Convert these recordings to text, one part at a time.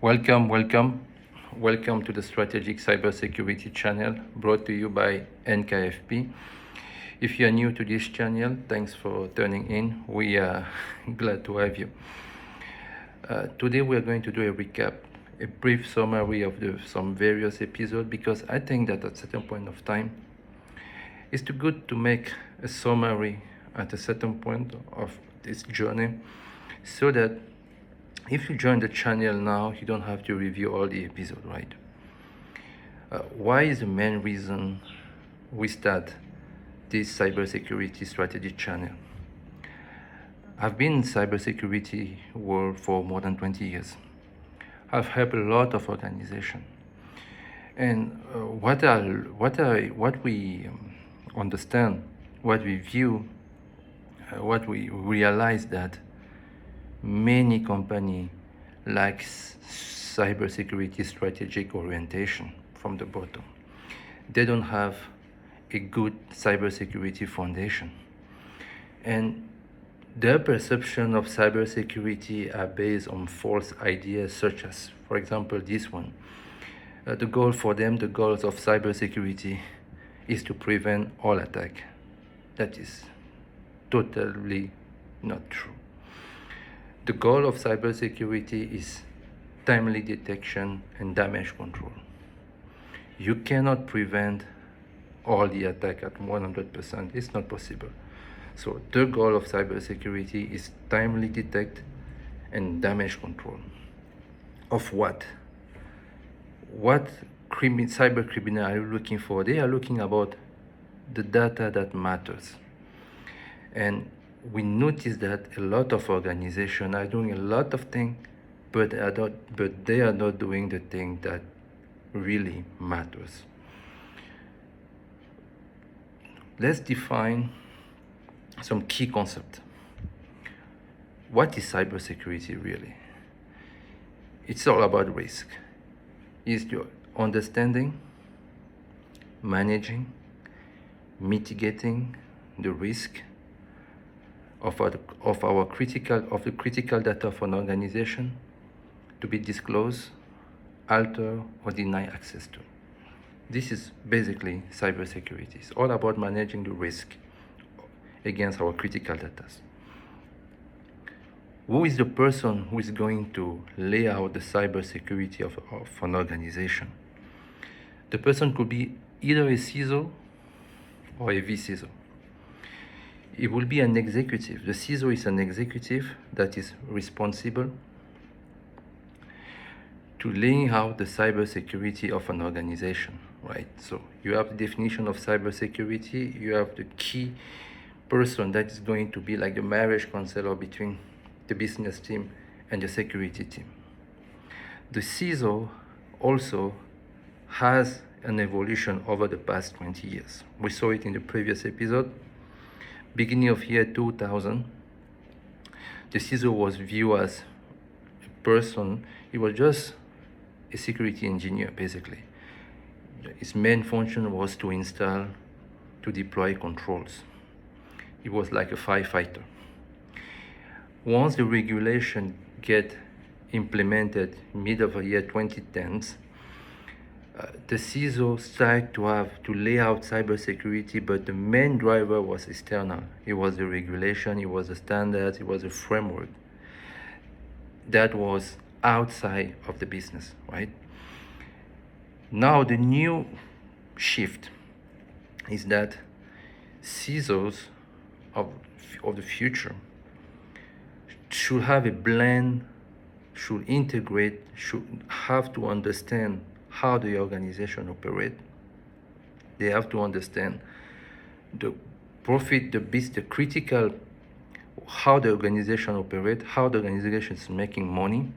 Welcome to the Strategic Cybersecurity channel brought to you by NKFP. If you are new to this channel, thanks for turning in. We are glad to have you. Today we are going to do a recap, a brief summary of some various episodes, because I think that at a certain point of time, it's too good to make a summary at a certain point of this journey, so that if you join the channel now, you don't have to review all the episodes, right? Why is the main reason we start this cybersecurity strategy channel? I've been in cybersecurity world for more than 20 years. I've helped a lot of organizations, and what we understand, what we view, what we realize, that many companies lack cybersecurity strategic orientation from the bottom. They don't have a good cybersecurity foundation, and their perception of cybersecurity are based on false ideas, such as, for example, this one. The goal of cybersecurity is to prevent all attack. That is totally not true. The goal of cybersecurity is timely detection and damage control. You cannot prevent all the attack at 100%. It's not possible. So the goal of cybersecurity is timely detect and damage control. Of what? What cyber criminals are you looking for? They are looking about the data that matters. And we notice that a lot of organizations are doing a lot of things, but they are not doing the thing that really matters. Let's define some key concepts. What is cybersecurity really? It's all about risk. It's your understanding, managing, mitigating the risk of the critical data of an organization to be disclosed, altered, or deny access to. This is basically cybersecurity. It's all about managing the risk against our critical data. Who is the person who is going to lay out the cybersecurity of an organization? The person could be either a CISO or a VCISO. It will be an executive. The CISO is an executive that is responsible to laying out the cybersecurity of an organization, right? So you have the definition of cybersecurity, you have the key person that is going to be like the marriage counselor between the business team and the security team. The CISO also has an evolution over the past 20 years. We saw it in the previous episode. Beginning of year 2000, the CISO was viewed as a person. He was just a security engineer, basically. His main function was to install, to deploy controls. He was like a firefighter. Once the regulation get implemented mid of the year 2010s, the CISO started to lay out cybersecurity, but the main driver was external. It was the regulation, it was the standards, it was a framework that was outside of the business, right? Now the new shift is that CISOs of the future should have a blend, should integrate, should have to understand how the organization operates. They have to understand the profit, the critical, how the organization operates, how the organization is making money,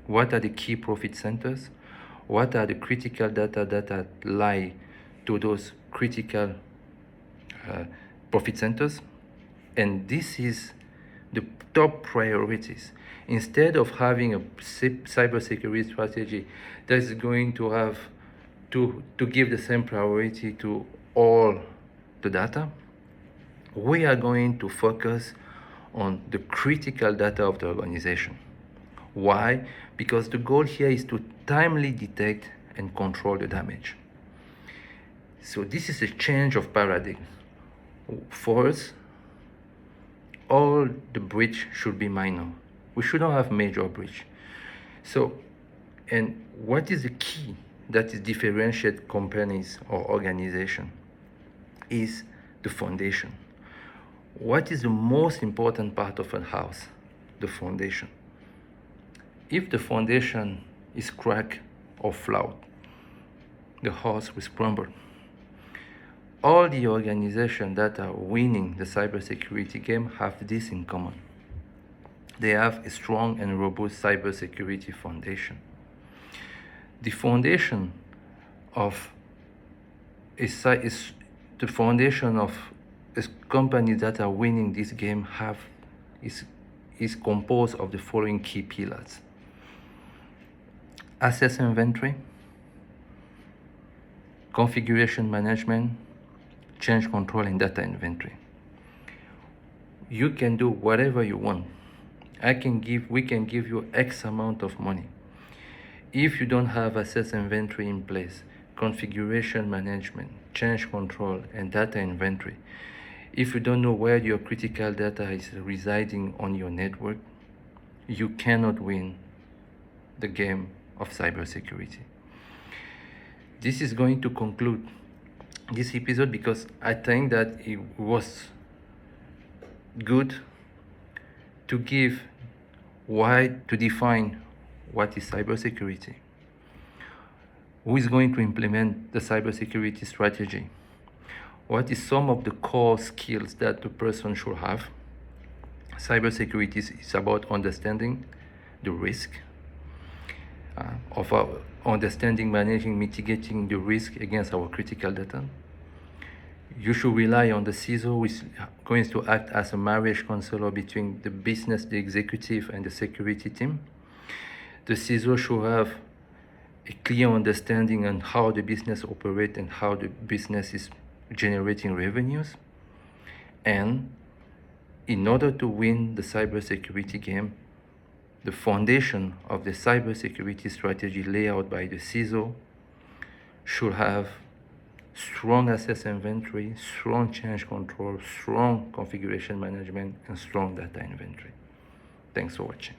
what are the key profit centers, what are the critical data that lie to those critical profit centers. And this is the top priorities. Instead of having a cybersecurity strategy that is going to have to give the same priority to all the data, we are going to focus on the critical data of the organization. Why? Because the goal here is to timely detect and control the damage. So this is a change of paradigm. For us, all the breach should be minor. We shouldn't have major breach. So, and what is the key that is differentiate companies or organization is the foundation. What is the most important part of a house? The foundation. If the foundation is cracked or flawed, the house will crumble. All the organizations that are winning the cybersecurity game have this in common. They have a strong and robust cybersecurity foundation. The foundation of a companies that are winning this game is composed of the following key pillars: asset inventory, configuration management, change control, and data inventory. You can do whatever you want. We can give you X amount of money. If you don't have asset inventory in place, configuration management, change control, and data inventory, if you don't know where your critical data is residing on your network, you cannot win the game of cybersecurity. This is going to conclude this episode because I think that it was good to define what is cybersecurity, who is going to implement the cybersecurity strategy, what is some of the core skills that the person should have. Cybersecurity is about understanding the risk, understanding, managing, mitigating the risk against our critical data. You should rely on the CISO, who is going to act as a marriage counselor between the business, the executive, and the security team. The CISO should have a clear understanding on how the business operates and how the business is generating revenues. And in order to win the cybersecurity game, the foundation of the cybersecurity strategy laid out by the CISO should have strong asset inventory, strong change control, strong configuration management, and strong data inventory. Thanks for watching.